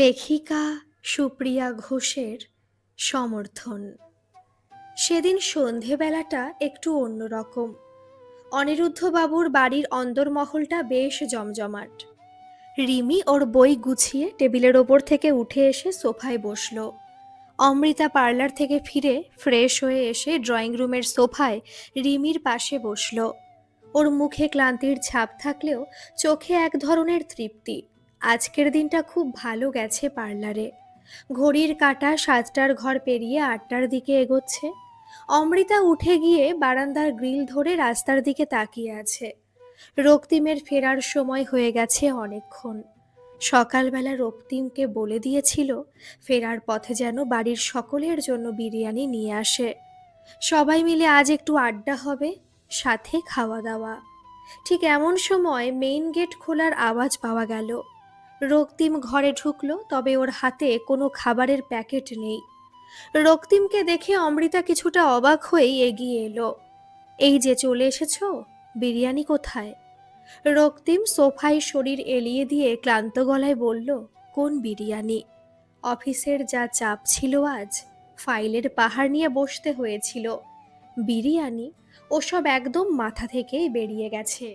লেখিকা সুপ্রিয়া ঘোষের সমর্থন। সেদিন সন্ধেবেলাটা একটু অন্যরকম। অনিরুদ্ধবাবুর বাড়ির অন্দরমহলটা বেশ জমজমাট। রিমি ওর বই গুছিয়ে টেবিলের ওপর থেকে উঠে এসে সোফায় বসল। অমৃতা পার্লার থেকে ফিরে ফ্রেশ হয়ে এসে ড্রয়িং রুমের সোফায় রিমির পাশে বসল। ওর মুখে ক্লান্তির ছাপ থাকলেও চোখে এক ধরনের তৃপ্তি। আজকের দিনটা খুব ভালো গেছে পার্লারে। ঘড়ির কাঁটা 7টার ঘর পেরিয়ে 8টার দিকে এগোচ্ছে। অমৃতা উঠে গিয়ে বারান্দার গ্রিল ধরে রাস্তার দিকে তাকিয়ে আছে। রক্তিমের ফেরার সময় হয়ে গেছে অনেকক্ষণ। সকালবেলা রক্তিমকে বলে দিয়েছিল ফেরার পথে যেন বাড়ির সকলের জন্য বিরিয়ানি নিয়ে আসে। সবাই মিলে আজ একটু আড্ডা হবে, সাথে খাওয়া দাওয়া। ঠিক এমন সময় মেইন গেট খোলার আওয়াজ পাওয়া গেল। রক্তিম ঘরে ঢুকলো, তবে ওর হাতে কোনো খাবারের প্যাকেট নেই। রক্তিমকে দেখে অমৃতা কিছুটা অবাক হয়েই এগিয়ে এলো। এই যে চলে এসেছো, বিরিয়ানি কোথায়? রক্তিম সোফায় শরীর এলিয়ে দিয়ে ক্লান্ত গলায় বলল, কোন বিরিয়ানি? অফিসের যা চাপ ছিল আজ, ফাইলের পাহাড় নিয়ে বসতে হয়েছিল। বিরিয়ানি ওসব একদম মাথা থেকেই বেরিয়ে গেছে।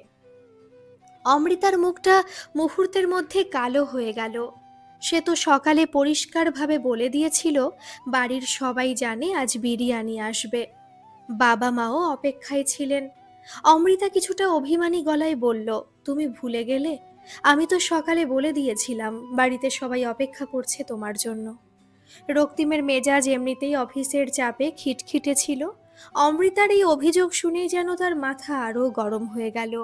অমৃতার মুখটা মুহূর্তের মধ্যে কালো হয়ে গেল। সে তো সকালে পরিষ্কারভাবে বলে দিয়েছিল বাড়ির সবাই জানে আজ বিরিয়ানি আসবে। বাবা মাও অপেক্ষায় ছিলেন। অমৃতা কিছুটা অভিমানী গলায় বলল, তুমি ভুলে গেলে? আমি তো সকালে বলে দিয়েছিলাম বাড়িতে সবাই অপেক্ষা করছে তোমার জন্য। রক্তিমের মেজাজ এমনিতেই অফিসের চাপে খিটখিটে ছিল। অমৃতার এই অভিযোগ শুনেই যেন তার মাথা আরও গরম হয়ে গেল।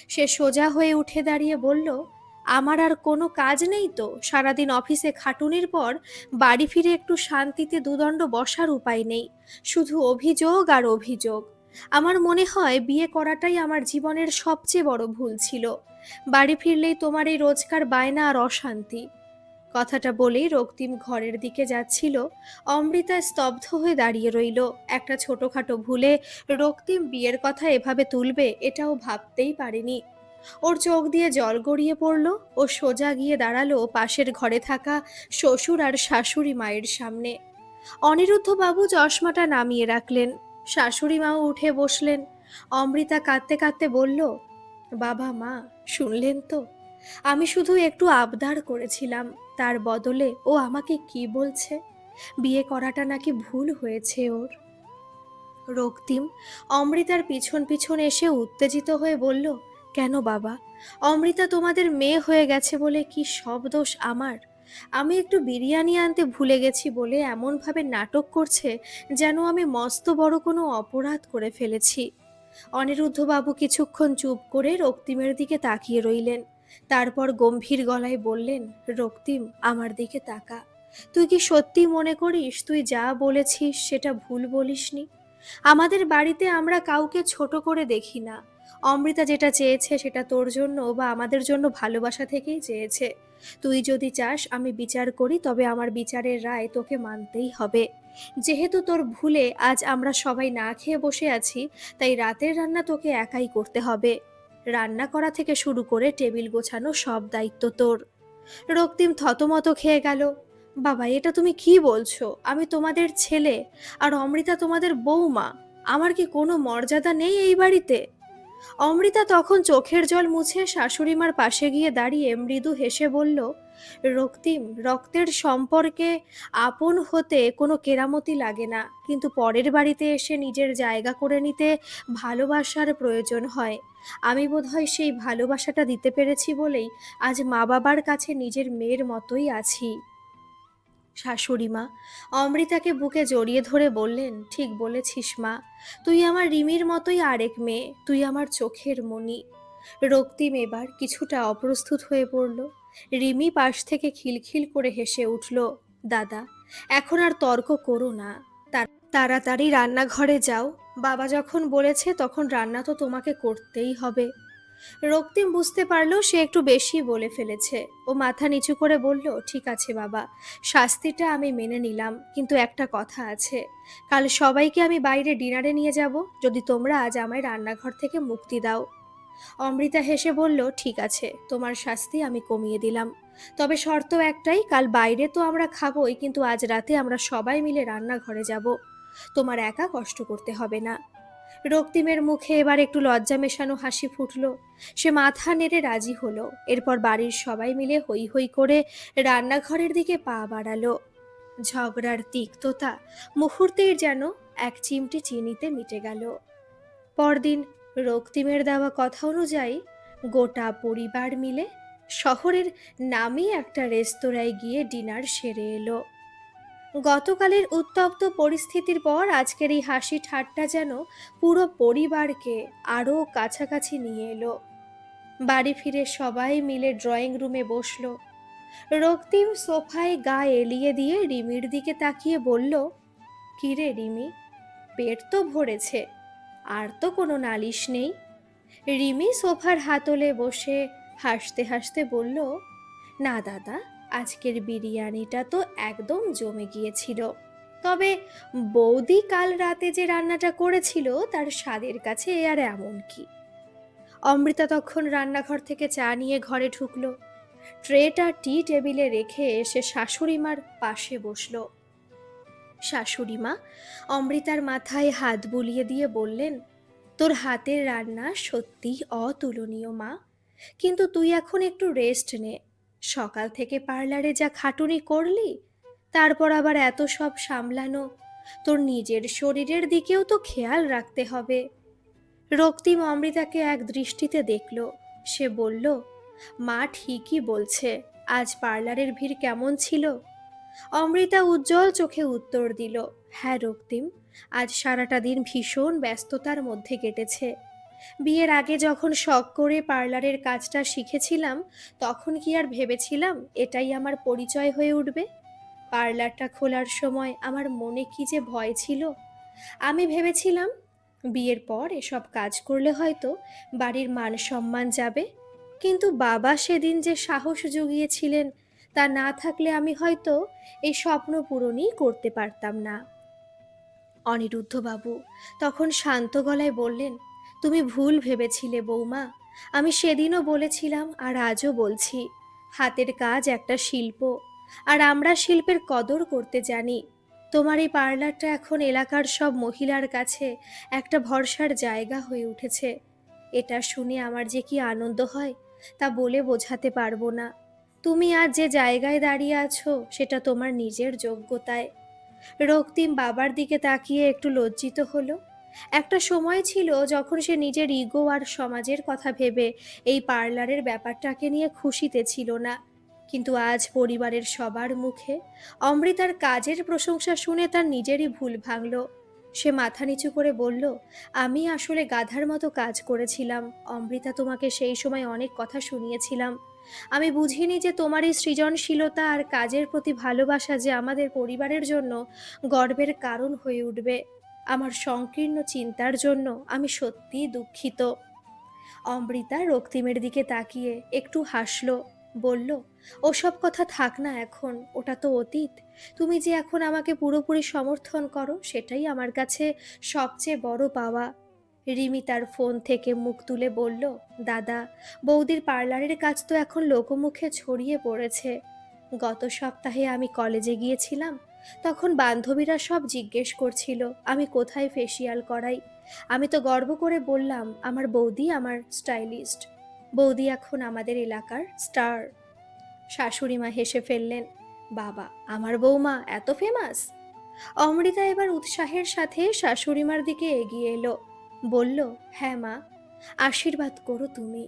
সে সোজা হয়ে উঠে দাঁড়িয়ে বলল, আমার আর কোনো কাজ নেই তো? সারাদিন অফিসে খাটুনির পর বাড়ি ফিরে একটু শান্তিতে দুদণ্ড বসার উপায় নেই, শুধু অভিযোগ আর অভিযোগ। আমার মনে হয় বিয়ে করাটাই আমার জীবনের সবচেয়ে বড় ভুল ছিল। বাড়ি ফিরলেই তোমার এই রোজকার বায়না আর অশান্তি। কথাটা বলেই রক্তিম ঘরের দিকে যাচ্ছিল। অমৃতা স্তব্ধ হয়ে দাঁড়িয়ে রইল। একটা ছোটখাটো ভুলে রক্তিম বিয়ের কথা এভাবে তুলবে এটাও ভাবতেই পারেনি। ওর চোখ দিয়ে জল গড়িয়ে পড়ল। ও সোজা গিয়ে দাঁড়ালো পাশের ঘরে থাকা শ্বশুর আর শাশুড়ি মায়ের সামনে। অনিরুদ্ধবাবু চশমাটা নামিয়ে রাখলেন। শাশুড়ি মাও উঠে বসলেন। অমৃতা কাঁদতে কাঁদতে বলল, বাবা মা, শুনলেন তো? আমি শুধু একটু আবদার করেছিলাম, তার বদলে ও আমাকে কি বলছে? বিয়ে করাটা নাকি ভুল হয়েছে ওর। রক্তিম অমৃতার পিছন পিছন এসে উত্তেজিত হয়ে বলল, কেন বাবা? অমৃতা তোমাদের মেয়ে হয়ে গেছে বলে কি সব দোষ আমার? আমি একটু বিরিয়ানি আনতে ভুলে গেছি বলে এমনভাবে নাটক করছে যেন আমি মস্ত বড় কোনো অপরাধ করে ফেলেছি। অনিরুদ্ধবাবু কিছুক্ষণ চুপ করে রক্তিমের দিকে তাকিয়ে রইলেন। তারপর গম্ভীর গলায় বললেন, রক্তিম, আমার দিকে তাকা। তুই কি সত্যি মনে করিস তুই যা বলেছিস সেটা ভুল বলিসনি? আমাদের বাড়িতে আমরা কাউকে ছোট করে দেখি না। অমৃতা যেটা চেয়েছে সেটা তোর জন্য বা আমাদের জন্য ভালোবাসা থেকেই চেয়েছে। তুই যদি চাস আমি বিচার করি, তবে আমার বিচারের রায় তোকে মানতেই হবে। যেহেতু তোর ভুলে আজ আমরা সবাই না খেয়ে বসে আছি, তাই রাতের রান্না তোকে একাই করতে হবে। রান্না করা থেকে শুরু করে টেবিল গোছানো সব দায়িত্ব তোর। রক্তিম থতমত খেয়ে গেল। বাবা, এটা তুমি কি বলছো? আমি তোমাদের ছেলে, আর অমৃতা তোমাদের বৌমা। আমার কি কোনো মর্যাদা নেই এই বাড়িতে? অমৃতা তখন চোখের জল মুছে শাশুড়িমার পাশে গিয়ে দাঁড়িয়ে মৃদু হেসে বলল, রক্তিম, রক্তের সম্পর্কে আপন হতে কোনো কেরামতি লাগে না, কিন্তু পরের বাড়িতে এসে নিজের জায়গা করে নিতে ভালোবাসার প্রয়োজন হয়। আমি বোধহয় সেই ভালোবাসাটা দিতে পেরেছি বলেই আজ মা বাবার কাছে নিজের মেয়ের মতোই আছি। শাশুড়িমা অমৃতাকে বুকে জড়িয়ে ধরে বললেন, ঠিক বলেছিস মা, তুই আমার রিমির মতোই আরেক মেয়ে, তুই আমার চোখের মণি। রক্তিম এবার কিছুটা অপ্রস্তুত হয়ে পড়ল। রিমি পাশ থেকে খিলখিল করে হেসে উঠল, দাদা, এখন আর তর্ক করো না। তাড়াতাড়ি রান্নাঘরে যাও। বাবা যখন বলেছে তখন রান্না তো তোমাকে করতেই হবে। রক্তিম বুঝতে পারল সে একটু বেশি বলে ফেলেছে। ও মাথা নিচু করে বলল, ঠিক আছে বাবা, শাস্তিটা আমি মেনে নিলাম, কিন্তু একটা কথা আছে। কাল সবাইকে আমি বাইরে ডিনারে নিয়ে যাব, যদি তোমরা আজ আমায় রান্নাঘর থেকে মুক্তি দাও। অমৃতা হেসে বলল, ঠিক আছে, তোমার শাস্তি আমি কমিয়ে দিলাম। তবে শর্ত একটাই, কাল বাইরে তো আমরা খাবোই, কিন্তু আজ রাতে আমরা সবাই মিলে রান্নাঘরে যাব। তোমার একা কষ্ট করতে হবে না। রক্তিমের মুখে এবার একটু লজ্জা মেশানো হাসি ফুটল। সে মাথা নেড়ে রাজি হলো। এরপর বাড়ির সবাই মিলে হৈ হৈ করে রান্নাঘরের দিকে পা বাড়ালো। ঝগড়ার তিক্ততা মুহূর্তেই যেন এক চিমটি চিনিতে মিটে গেল। পরদিন রক্তিমের দেওয়া কথা অনুযায়ী গোটা পরিবার মিলে শহরের নামী একটা রেস্তোরাঁয় গিয়ে ডিনার সেরে এলো। গতকালের উত্তপ্ত পরিস্থিতির পর আজকের এই হাসি ঠাট্টা যেন পুরো পরিবারকে আরও কাছাকাছি নিয়ে এলো। বাড়ি ফিরে সবাই মিলে ড্রয়িং রুমে বসলো। রক্তিম সোফায় গা এলিয়ে দিয়ে রিমির দিকে তাকিয়ে বলল, কিরে রিমি, পেট তো ভরেছে, আর তো কোনো নালিশ নেই? রিমি সোফার হাতলে বসে হাসতে হাসতে বলল, না দাদা, আজকের বিরিয়ানিটা তো একদম জমে গিয়েছিল। তবে বৌদি কাল রাতে যে রান্নাটা করেছিল তার স্বাদের কাছে এ আর এমন কি। অমৃতা তখন রান্নাঘর থেকে চা নিয়ে ঘরে ঢুকলো। ট্রেটা টি টেবিলে রেখে এসে শাশুড়িমার পাশে বসলো। শাশুড়িমা অমৃতার মাথায় হাত বুলিয়ে দিয়ে বললেন, তোর হাতের রান্না সত্যি অতুলনীয় মা, কিন্তু তুই এখন একটু রেস্ট নে। সকাল থেকে পার্লারে যা খাটুনি করলি, তারপর আবার এত সব সামলানো, তোর নিজের শরীরের দিকেও তো খেয়াল রাখতে হবে। রক্তিম অমৃতাকে এক দৃষ্টিতে দেখল। সে বলল, মা ঠিকই বলছে, আজ পার্লারের ভিড় কেমন ছিল? অমৃতা উজ্জ্বল চোখে উত্তর দিল, হ্যাঁ রক্তিম, আজ সারাটা দিন ভীষণ ব্যস্ততার মধ্যে কেটেছে। বিয়ের আগে যখন শখ করে পার্লারের কাজটা শিখেছিলাম, তখন কি আর ভেবেছিলাম এটাই আমার পরিচয় হয়ে উঠবে? পার্লারটা খোলার সময় আমার মনে কি যে ভয় ছিল। আমি ভেবেছিলাম বিয়ের পর এসব কাজ করলে হয়তো বাড়ির মান সম্মান যাবে, কিন্তু বাবা সেদিন যে সাহস জুগিয়েছিলেন, তা না থাকলে আমি হয়তো এই স্বপ্ন পূরণই করতে পারতাম না। অনিরুদ্ধবাবু তখন শান্ত গলায় বললেন, তুমি ভুল ভেবেছিলে বৌমা। আমি সেদিনও বলেছিলাম আর আজও বলছি, হাতের কাজ একটা শিল্প, আর আমরা শিল্পের কদর করতে জানি। তোমার এই পার্লারটা এখন এলাকার সব মহিলার কাছে একটা ভরসার জায়গা হয়ে উঠেছে। এটা শুনে আমার যে কি আনন্দ হয় তা বলে বোঝাতে পারবো না। তুমি আজ যে জায়গায় দাঁড়িয়ে আছো সেটা তোমার নিজের যোগ্যতায়। রক্তিম বাবার দিকে তাকিয়ে একটু লজ্জিত হলো। একটা সময় ছিল যখন সে নিজের ইগো আর সমাজের কথা ভেবে এই পার্লারের ব্যাপারটাকে নিয়ে খুশিতে ছিল না, কিন্তু আজ পরিবারের সবার মুখে অমৃতার কাজের প্রশংসা শুনে তার নিজেরই ভুল ভাঙল। সে মাথা নিচু করে বলল, আমি আসলে গাধার মতো কাজ করেছিলাম অমৃতা, তোমাকে সেই সময় অনেক কথা শুনিয়েছিলাম। আমি বুঝিনি যে তোমার এই সৃজনশীলতা আর কাজের প্রতি ভালোবাসা যে আমাদের পরিবারের জন্য গর্বের কারণ হয়ে উঠবে। আমার সংকীর্ণ চিন্তার জন্য আমি সত্যিই দুঃখিত। অমৃতা রক্তিমের দিকে তাকিয়ে একটু হাসলো, বলল, ওসব কথা থাক না এখন, ওটা তো অতীত। তুমি যে এখন আমাকে পুরোপুরি সমর্থন করো সেটাই আমার কাছে সবচেয়ে বড় পাওয়া। রিমি তার ফোন থেকে মুখ তুলে বলল, দাদা, বৌদির পার্লারের কাজ তো এখন লোকমুখে ছড়িয়ে পড়েছে। গত সপ্তাহে আমি কলেজে গিয়েছিলাম, তখন বান্ধবীরা সব জিজ্ঞেস করছিল আমি কোথায় ফেসিয়াল করাই। আমি তো গর্ব করে বললাম আমার বৌদি আমার স্টাইলিস্ট। বৌদি এখন আমাদের এলাকার স্টার। শাশুড়িমা হেসে ফেললেন, বাবা, আমার বৌমা এত ফেমাস? অমৃতা এবার উৎসাহের সাথে শাশুড়িমার দিকে এগিয়ে এলো, বলল, হ্যাঁ মা, আশীর্বাদ করো তুমি,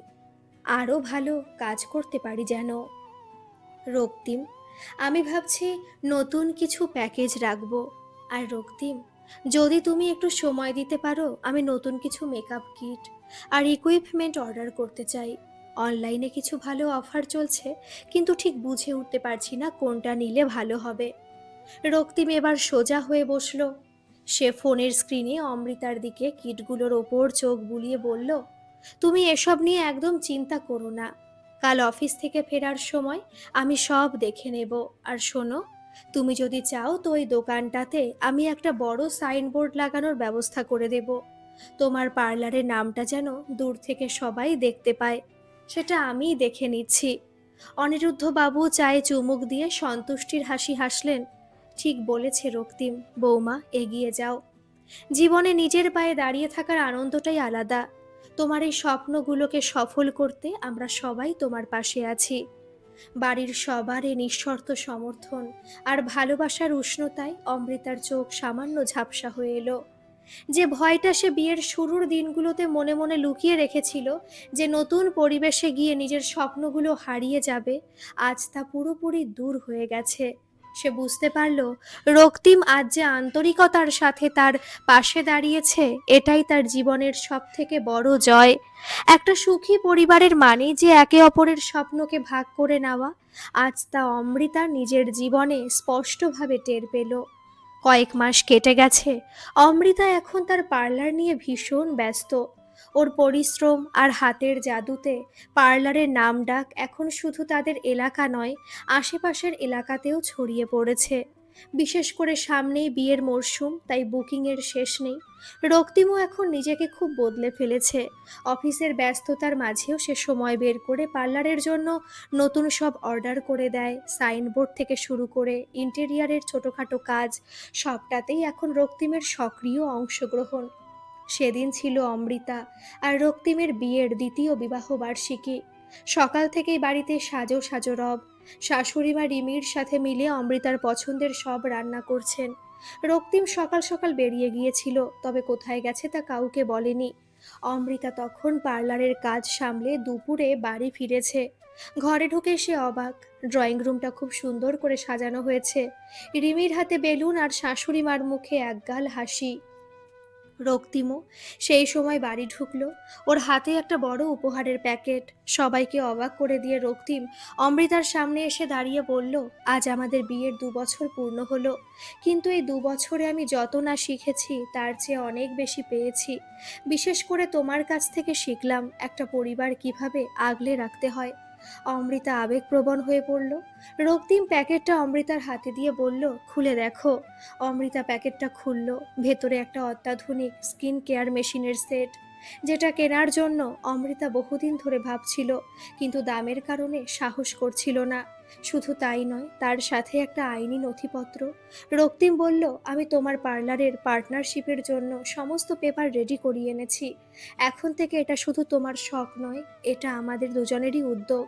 আরও ভালো কাজ করতে পারি যেন। রক্তিম, আমি ভাবছি নতুন কিছু প্যাকেজ রাখবো। আর রক্তিম, যদি তুমি একটু সময় দিতে পারো, আমি নতুন কিছু মেকআপ কিট আর ইকুইপমেন্ট অর্ডার করতে চাই। অনলাইনে কিছু ভালো অফার চলছে, কিন্তু ঠিক বুঝে উঠতে পারছি না কোনটা নিলে ভালো হবে। রক্তিম এবার সোজা হয়ে বসলো। সে ফোনের স্ক্রিনে অমৃতার দিকে কিটগুলোর ওপর চোখ বুলিয়ে বলল, তুমি এসব নিয়ে একদম চিন্তা করো না। কাল অফিস থেকে ফেরার সময় আমি সব দেখে নেব। আর শোনো, তুমি যদি চাও তো ওই দোকানটাতে আমি একটা বড় সাইনবোর্ড লাগানোর ব্যবস্থা করে দেব। তোমার পার্লারের নামটা যেন দূর থেকে সবাই দেখতে পায়, সেটা আমিই দেখে নিচ্ছি। অনিরুদ্ধবাবু চায়ে চুমুক দিয়ে সন্তুষ্টির হাসি হাসলেন। ঠিক বলেছে রক্তিম, বৌমা, এগিয়ে যাও। জীবনে নিজের পায়ে দাঁড়িয়ে থাকার আনন্দটাই আলাদা। তোমার এই স্বপ্নগুলোকে সফল করতে আমরা সবাই তোমার পাশে আছি। বাড়ির সবার এই নিঃশর্ত সমর্থন আর ভালোবাসার উষ্ণতায় অমৃতার চোখ সামান্য ঝাপসা হয়ে এলো। যে ভয়টা সে বিয়ের শুরুর দিনগুলোতে মনে মনে লুকিয়ে রেখেছিল, যে নতুন পরিবেশে গিয়ে নিজের স্বপ্নগুলো হারিয়ে যাবে, আজ তা পুরোপুরি দূর হয়ে গেছে। সে বুঝতে পারল, রক্তিম আজ যে আন্তরিকতার সাথে তার পাশে দাঁড়িয়েছে, এটাই তার জীবনের সব থেকে বড় জয়। একটা সুখী পরিবারের মানে যে একে অপরের স্বপ্নকে ভাগ করে নেওয়া, আজ তা অমৃতা নিজের জীবনে স্পষ্টভাবে টের পেল। কয়েক মাস কেটে গেছে। অমৃতা এখন তার পার্লার নিয়ে ভীষণ ব্যস্ত। ওর পরিশ্রম আর হাতের জাদুতে পার্লারের নামডাক এখন শুধু তাদের এলাকা নয়, আশেপাশের এলাকাতেও ছড়িয়ে পড়েছে। বিশেষ করে সামনেই বিয়ের মরশুম, তাই বুকিংয়ের শেষ নেই। রক্তিমও এখন নিজেকে খুব বদলে ফেলেছে। অফিসের ব্যস্ততার মাঝেও সে সময় বের করে পার্লারের জন্য নতুন সব অর্ডার করে দেয়। সাইনবোর্ড থেকে শুরু করে ইন্টেরিয়ারের ছোটোখাটো কাজ, সবটাতেই এখন রক্তিমের সক্রিয় অংশগ্রহণ। সেদিন ছিল অমৃতা আর রক্তিমের বিয়ের দ্বিতীয় বিবাহ বার্ষিকী। সকাল থেকেই বাড়িতে সাজো সাজো রব। শাশুড়িমা রিমির সাথে মিলে অমৃতার পছন্দের সব রান্না করছেন। রক্তিম সকাল সকাল বেরিয়ে গিয়েছিল, তবে কোথায় গেছে তা কাউকে বলেনি। অমৃতা তখন পার্লারের কাজ সামলে দুপুরে বাড়ি ফিরেছে। ঘরে ঢুকে সে অবাক। ড্রয়িং রুমটা খুব সুন্দর করে সাজানো হয়েছে। রিমির হাতে বেলুন আর শাশুড়িমার মুখে একগাল হাসি। রক্তিমও সেই সময় বাড়ি ঢুকলো। ওর হাতে একটা বড় উপহারের প্যাকেট। সবাইকে অবাক করে দিয়ে রক্তিম অমৃতার সামনে এসে দাঁড়িয়ে বলল, আজ আমাদের বিয়ের 2 বছর পূর্ণ হলো। কিন্তু এই 2 বছরে আমি যত না শিখেছি তার চেয়ে অনেক বেশি পেয়েছি। বিশেষ করে তোমার কাছ থেকে শিখলাম একটা পরিবার কিভাবে আগলে রাখতে হয়। অমৃতা আবেগপ্রবণ হয়ে পড়ল। রক্তিম প্যাকেটটা অমৃতার হাতে দিয়ে বলল, খুলে দেখো। অমৃতা প্যাকেটটা খুলল। ভেতরে একটা অত্যাধুনিক স্কিন কেয়ার মেশিনের সেট, যেটা কেনার জন্য অমৃতা বহুদিন ধরে ভাবছিল, কিন্তু দামের কারণে সাহস করছিল না। শুধু তাই নয়, তার সাথে একটা আইনি নথিপত্র। রক্তিম বলল, আমি তোমার পার্লারের পার্টনারশিপের জন্য সমস্ত পেপার রেডি করিয়ে এনেছি। এখন থেকে এটা শুধু তোমার শখ নয়, এটা আমাদের দুজনেরই উদ্যোগ।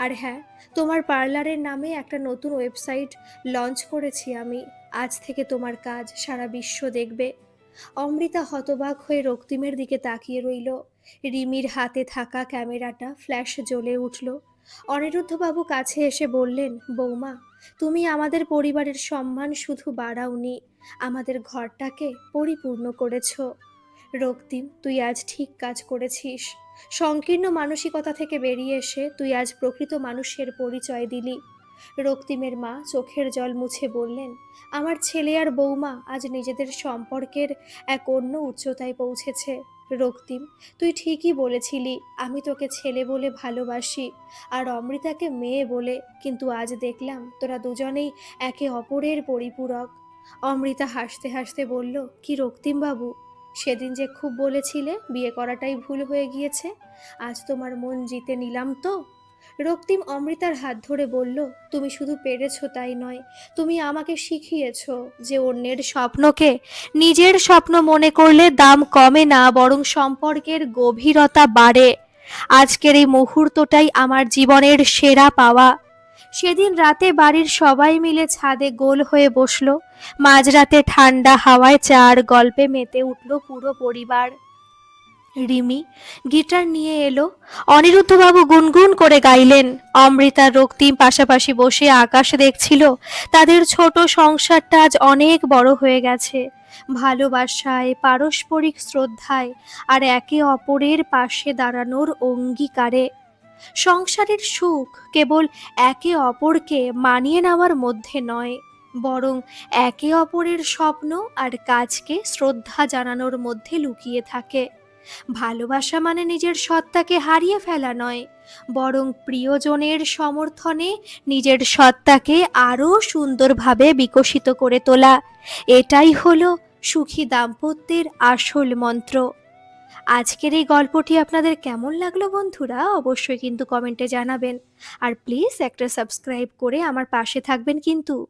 আর হ্যাঁ, তোমার পার্লারের নামে একটা নতুন ওয়েবসাইট লঞ্চ করেছি আমি। আজ থেকে তোমার কাজ সারা বিশ্ব দেখবে। অমৃতা হতবাক হয়ে রক্তিমের দিকে তাকিয়ে রইল। রিমির হাতে থাকা ক্যামেরাটা ফ্ল্যাশ জ্বলে উঠল। অনিরুদ্ধবাবু কাছে এসে বললেন, বৌমা, তুমি আমাদের পরিবারের সম্মান শুধু বাড়াওনি, আমাদের ঘরটাকে পরিপূর্ণ করেছ। রক্তিম, তুই আজ ঠিক কাজ করেছিস। সংকীর্ণ মানসিকতা থেকে বেরিয়ে এসে তুই আজ প্রকৃত মানুষের পরিচয় দিলি। রক্তিমের মা চোখের জল মুছে বললেন, আমার ছেলে আর বৌমা আজ নিজেদের সম্পর্কের এক অন্য উচ্চতায় পৌঁছেছে। রক্তিম, তুই ঠিকই বলেছিলি, আমি তোকে ছেলে বলে ভালোবাসি আর অমৃতাকে মেয়ে বলে, কিন্তু আজ দেখলাম তোরা দুজনেই একে অপরের পরিপূরক। অমৃতা হাসতে হাসতে বলল, কি রক্তিম বাবু, সেদিন যে খুব বলেছিলে বিয়ে করাটাই ভুল হয়ে গিয়েছে, আজ তোমার মন জিতে নিলাম তো। রক্তিম অমৃতার হাত ধরে বলল, তুমি শুধু পেরেছো তাই নয়, তুমি আমাকে শিখিয়েছো যে অন্যের স্বপ্নকে নিজের স্বপ্ন মনে করলে দাম কমে না, বরং সম্পর্কের গভীরতা বাড়ে। আজকের এই মুহূর্তটাই আমার জীবনের সেরা পাওয়া। সেদিন রাতে বাড়ির সবাই মিলে ছাদে গোল হয়ে বসলো। মাঝরাতে ঠান্ডা হাওয়ায় চা আর গল্পে মেতে উঠল পুরো পরিবার। রিমি গিটার নিয়ে এলো। অনিরুদ্ধবাবু গুনগুন করে গাইলেন। অমৃতা রক্তিম পাশাপাশি বসে আকাশ দেখছিল। তাদের ছোট সংসারটা আজ অনেক বড় হয়ে গেছে, ভালোবাসায়, পারস্পরিক শ্রদ্ধায় আর একে অপরের পাশে দাঁড়ানোর অঙ্গীকারে। সংসারের সুখ কেবল একে অপরকে মানিয়ে নেওয়ার মধ্যে নয়, বরং একে অপরের স্বপ্ন আর কাজকে শ্রদ্ধা জানানোর মধ্যে লুকিয়ে থাকে। ভালোবাসা মানে নিজের সত্তাকে হারিয়ে ফেলা নয়, বরং প্রিয়জনের সমর্থনে নিজের সত্তাকে আরও সুন্দরভাবে বিকশিত করে তোলা। এটাই হলো সুখী দাম্পত্যের আসল মন্ত্র। আজকের এই গল্পটি আপনাদের কেমন লাগলো বন্ধুরা, অবশ্যই কিন্তু কমেন্টে জানাবেন। আর প্লিজ একটা সাবস্ক্রাইব করে আমার পাশে থাকবেন কিন্তু।